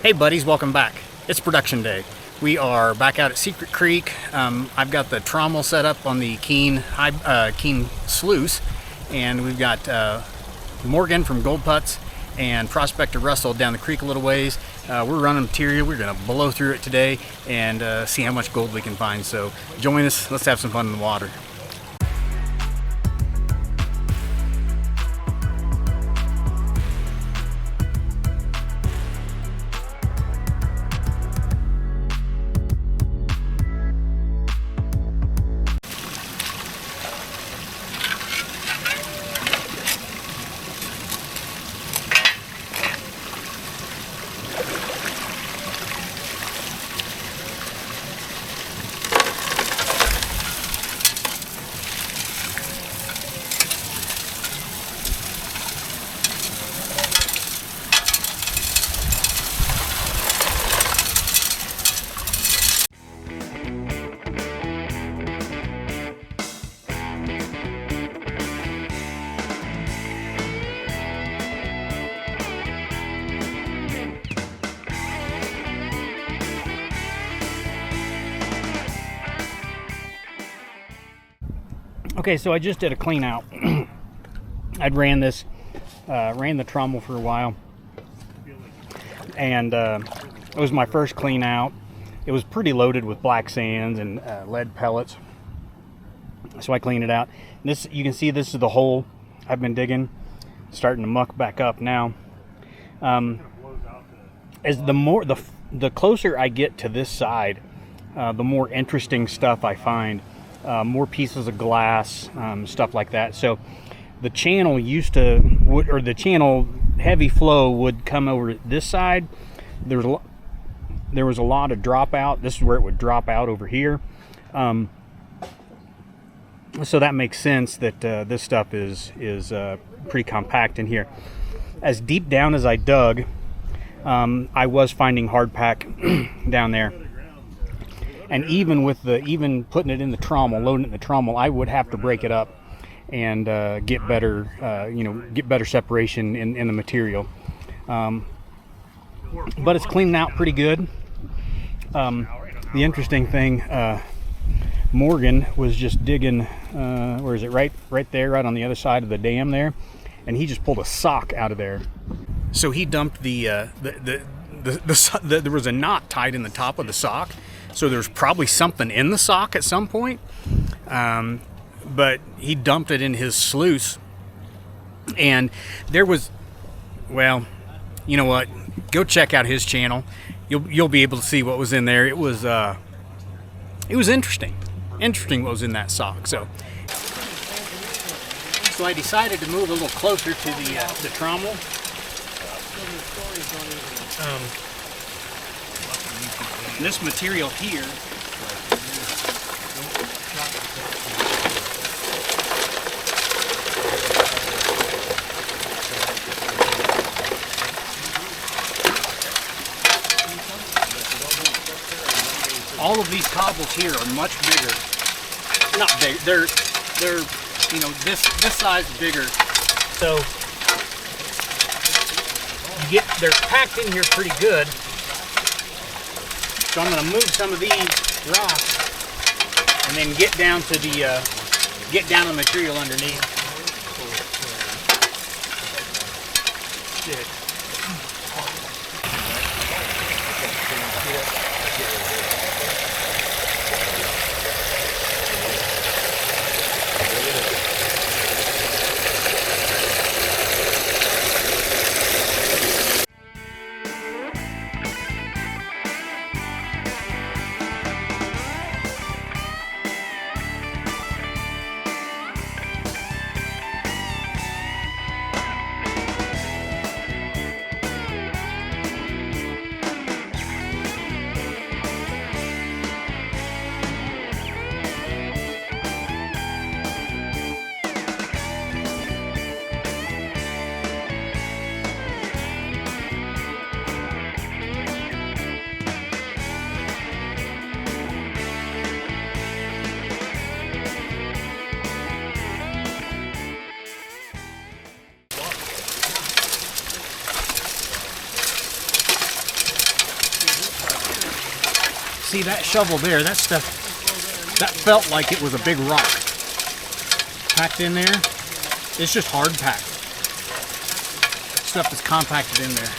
Hey buddies, welcome back. It's production day. We are back out at Secret Creek. I've got the Trommel set up on the Keene sluice, and we've got Morgan from Gold Putts and Prospector Russell down the creek a little ways. We're running material. We're going to blow through it today and see how much gold we can find. So join us. Let's have some fun in the water. Okay, so I just did a clean out. I'd ran the Trommel for a while, and it was my first clean out. It was pretty loaded with black sands and lead pellets, so I cleaned it out. And this, you can see, this is the hole I've been digging, starting to muck back up now. As the closer I get to this side, the more interesting stuff I find. More pieces of glass, stuff like that. So the channel the channel heavy flow would come over this side. There was a lot of dropout. This is where it would drop out over here. So that makes sense that this stuff is pretty compact in here. As deep down as I dug, I was finding hard pack down there. And even putting it in the trommel, loading it in the trommel, I would have to break it up and get better separation in the material. But it's cleaning out pretty good. The interesting thing, Morgan was just digging. Where is it? Right there, right on the other side of the dam there, and he just pulled a sock out of there. So he dumped there was a knot tied in the top of the sock. So there's probably something in the sock at some point, but he dumped it in his sluice, and there was, well, you know what? Go check out his channel. You'll be able to see what was in there. It was interesting what was in that sock. So I decided to move a little closer to the trommel. This material here all of these cobbles here are much bigger. Not big. They're this size bigger. So they're packed in here pretty good. So I'm going to move some of these rocks and then get down to the material underneath. see that shovel there, that stuff, that felt like it was a big rock packed in there. It's just hard packed. Stuff is compacted in there.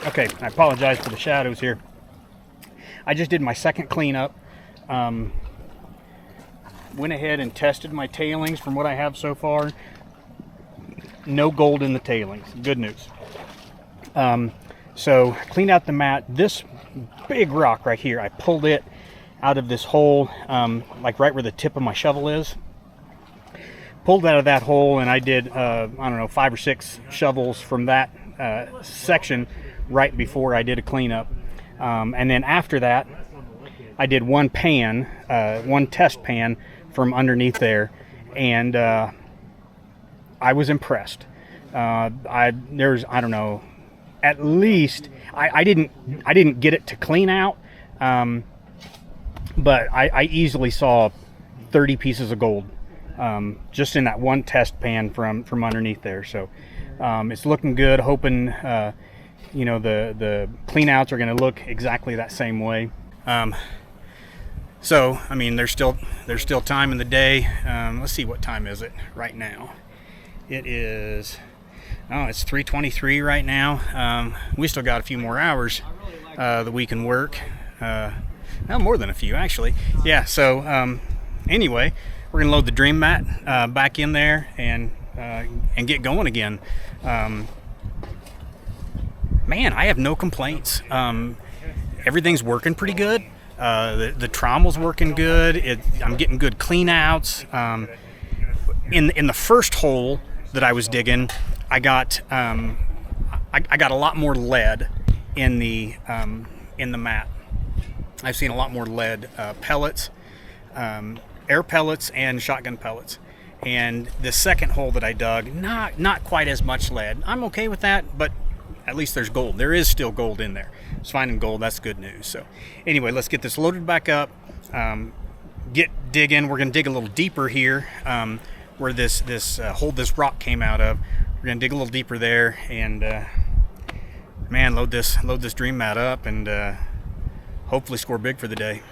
Okay, I apologize for the shadows here. I just did my second cleanup. Went ahead and tested my tailings from what I have so far. No gold in the tailings. Good news. So cleaned out the mat. This big rock right here, I pulled it out of this hole, like right where the tip of my shovel is. Pulled it out of that hole, and I did, I don't know, 5 or 6 shovels from that section right before I did a cleanup. And then after that, I did one pan, one test pan from underneath there, and I was impressed. There's, I don't know, at least I didn't get it to clean out, but I easily saw 30 pieces of gold just in that one test pan from underneath there. So it's looking good. Hoping you know, the clean outs are going to look exactly that same way. So I mean, there's still time in the day. Let's see, what time is it right now? It is, oh, it's 3:23 right now. We still got a few more hours that we can work. No, more than a few actually. Yeah. So anyway, we're gonna load the dream mat back in there and get going again. Man, I have no complaints. Everything's working pretty good. The trommel's working good. I'm getting good clean outs. In the first hole that I was digging, I got a lot more lead in the mat. I've seen a lot more lead pellets, air pellets, and shotgun pellets. And the second hole that I dug, not quite as much lead. I'm okay with that, but at least there's gold. There is still gold in there. It's finding gold. That's good news. So anyway, let's get this loaded back up. Get digging. We're gonna dig a little deeper here, where this hole, this rock came out of. We're gonna dig a little deeper there, and man, load this dream mat up, and hopefully score big for the day.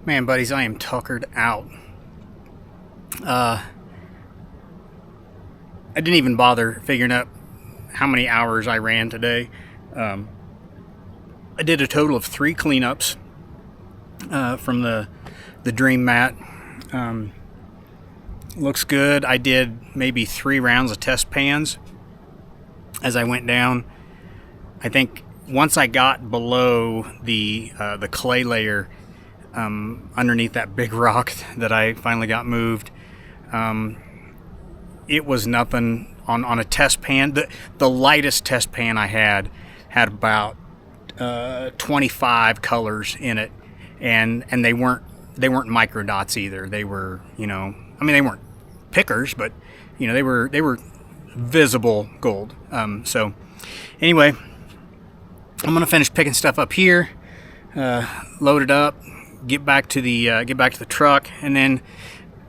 Man, buddies, I am tuckered out. I didn't even bother figuring out how many hours I ran today. I did a total of 3 cleanups from the dream mat. Looks good. I did maybe 3 rounds of test pans as I went down. I think once I got below the clay layer underneath that big rock that I finally got moved, It was nothing on a test pan. The lightest test pan I had about 25 colors in it, and they weren't microdots either. They were, I mean, they weren't pickers, but they were visible gold. So anyway, I'm gonna finish picking stuff up here, load it up, get back to the truck, and then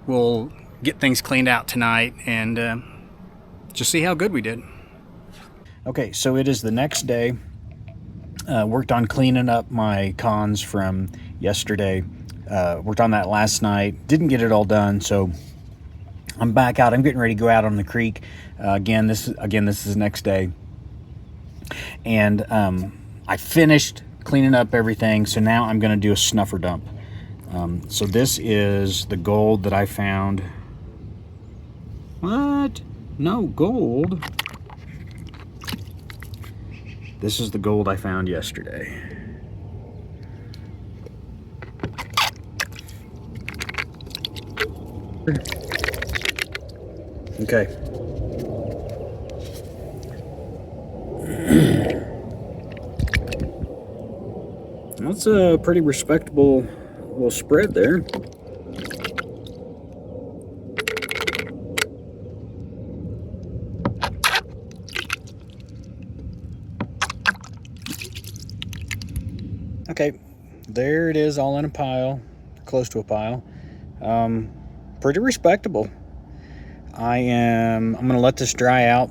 we'll get things cleaned out tonight and just see how good we did. Okay, so it is the next day. Worked on cleaning up my cons from yesterday. Worked on that last night. Didn't get it all done, so I'm back out. I'm getting ready to go out on the creek. Again, this is the next day. And I finished cleaning up everything, so now I'm going to do a snuffer dump. So this is the gold that I found. What? No gold? This is the gold I found yesterday. Okay. That's a pretty respectable little spread there. Okay, there it is, all in a pile, close to a pile. Pretty respectable. I'm gonna let this dry out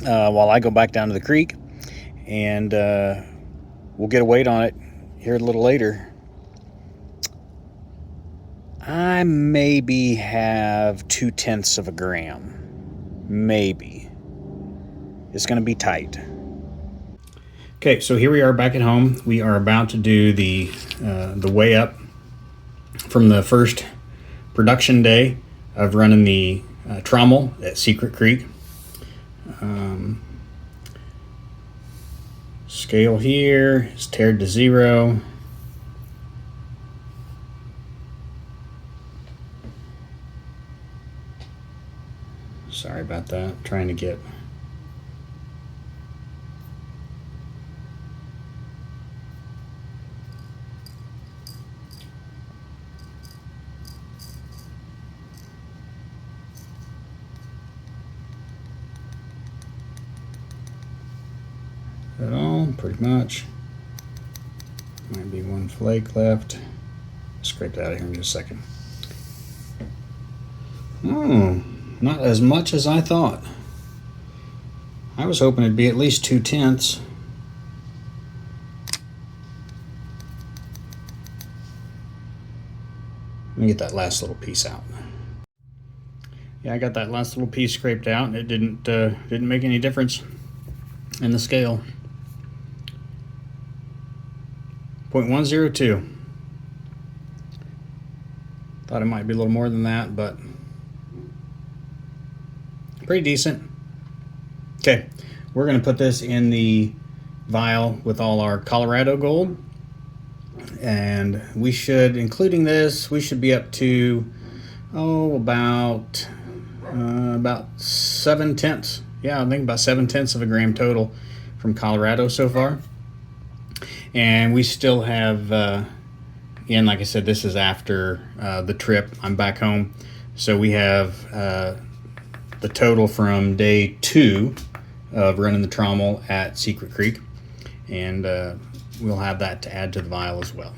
while I go back down to the creek, and we'll get a weight on it here a little later. I maybe have 0.2 of a gram, maybe. It's gonna be tight. Okay, so here we are back at home. We are about to do the weigh up from the first production day of running the Trommel at Secret Creek. Scale here is tared to 0. Sorry about that. I'm trying to get it all, pretty much. Might be one flake left. Scrape that out of here in just a second. Oh, not as much as I thought. I was hoping it'd be at least 0.2. Let me get that last little piece out. Yeah, I got that last little piece scraped out, and it didn't make any difference in the scale. 0.102. Thought it might be a little more than that, but pretty decent. Okay, we're going to put this in the vial with all our Colorado gold, and we should, including this, we should be up to about 0.7. Yeah, I think about 0.7 of a gram total from Colorado so far. And we still have, again, like I said, this is after the trip. I'm back home. So we have the total from day 2 of running the Trommel at Secret Creek. And we'll have that to add to the vial as well.